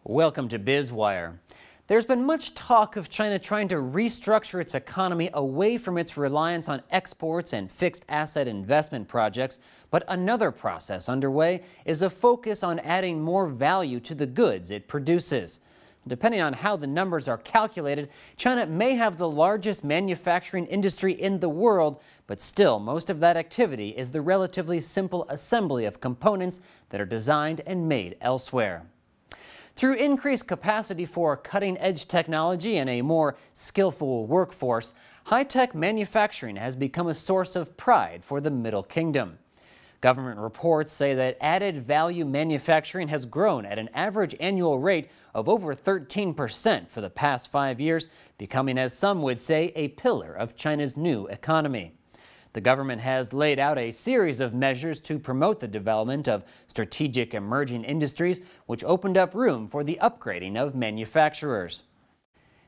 Welcome to Biz Wire. There's been much talk of China trying to restructure its economy away from its reliance on exports and fixed asset investment projects, but another process underway is a focus on adding more value to the goods it produces. Depending on how the numbers are calculated, China may have the largest manufacturing industry in the world, but still most of that activity is the relatively simple assembly of components that are designed and made elsewhere. Through increased capacity for cutting-edge technology and a more skillful workforce, high-tech manufacturing has become a source of pride for the Middle Kingdom. Government reports say that added value manufacturing has grown at an average annual rate of over 13% for the past 5 years, becoming, as some would say, a pillar of China's new economy. The government has laid out a series of measures to promote the development of strategic emerging industries, which opened up room for the upgrading of manufacturers.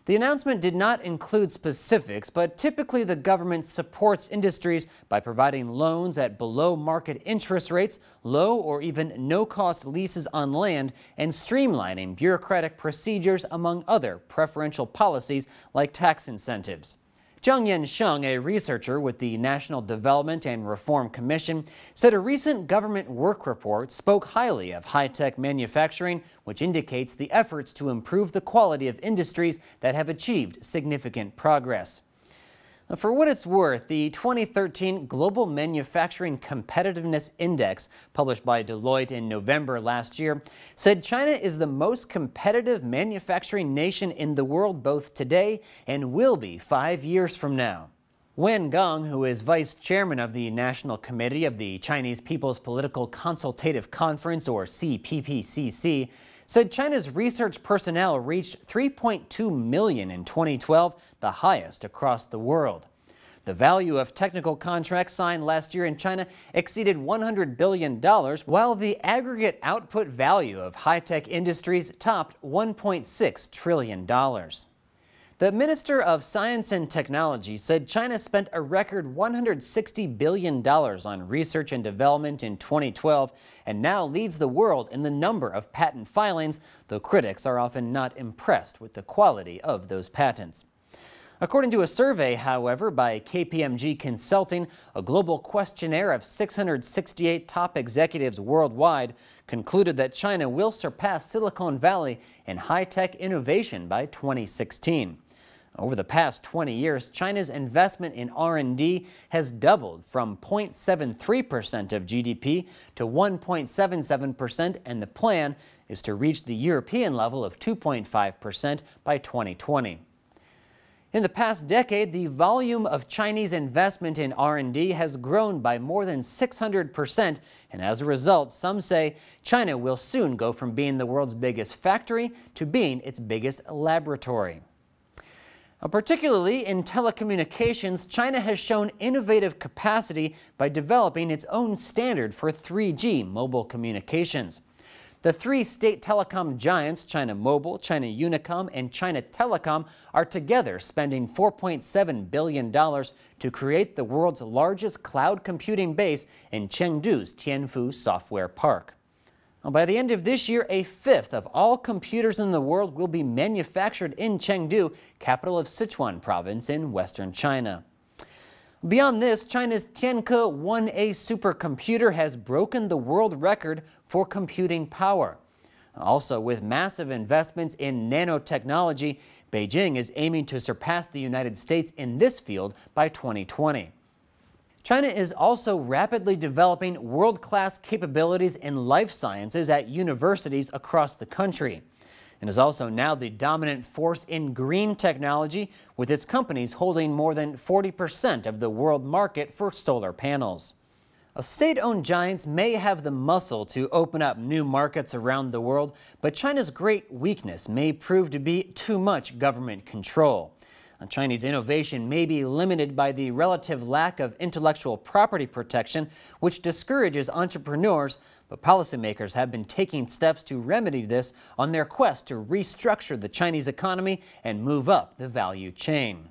The announcement did not include specifics, but typically the government supports industries by providing loans at below-market interest rates, low or even no-cost leases on land, and streamlining bureaucratic procedures, among other preferential policies like tax incentives. Zhang Yansheng, a researcher with the National Development and Reform Commission, said a recent government work report spoke highly of high-tech manufacturing, which indicates the efforts to improve the quality of industries that have achieved significant progress. For what it's worth, the 2013 Global Manufacturing Competitiveness Index, published by Deloitte in November last year, said China is the most competitive manufacturing nation in the world both today and will be 5 years from now. Wen Geng, who is vice chairman of the National Committee of the Chinese People's Political Consultative Conference, or CPPCC, said China's research personnel reached 3.2 million in 2012, the highest across the world. The value of technical contracts signed last year in China exceeded $100 billion, while the aggregate output value of high-tech industries topped $1.6 trillion. The Minister of Science and Technology said China spent a record $160 billion on research and development in 2012 and now leads the world in the number of patent filings, though critics are often not impressed with the quality of those patents. According to a survey, however, by KPMG Consulting, a global questionnaire of 668 top executives worldwide concluded that China will surpass Silicon Valley in high-tech innovation by 2016. Over the past 20 years, China's investment in R&D has doubled from 0.73% of GDP to 1.77%, and the plan is to reach the European level of 2.5% by 2020. In the past decade, the volume of Chinese investment in R&D has grown by more than 600%, and as a result, some say China will soon go from being the world's biggest factory to being its biggest laboratory. Particularly in telecommunications, China has shown innovative capacity by developing its own standard for 3G mobile communications. The three state telecom giants, China Mobile, China Unicom, and China Telecom, are together spending $4.7 billion to create the world's largest cloud computing base in Chengdu's Tianfu Software Park. By the end of this year, a fifth of all computers in the world will be manufactured in Chengdu, capital of Sichuan province in western China. Beyond this, China's Tianke 1A supercomputer has broken the world record for computing power. Also, with massive investments in nanotechnology, Beijing is aiming to surpass the United States in this field by 2020. China is also rapidly developing world-class capabilities in life sciences at universities across the country, and is also now the dominant force in green technology, with its companies holding more than 40% of the world market for solar panels. State-owned giants may have the muscle to open up new markets around the world, but China's great weakness may prove to be too much government control. Chinese innovation may be limited by the relative lack of intellectual property protection, which discourages entrepreneurs, but policymakers have been taking steps to remedy this on their quest to restructure the Chinese economy and move up the value chain.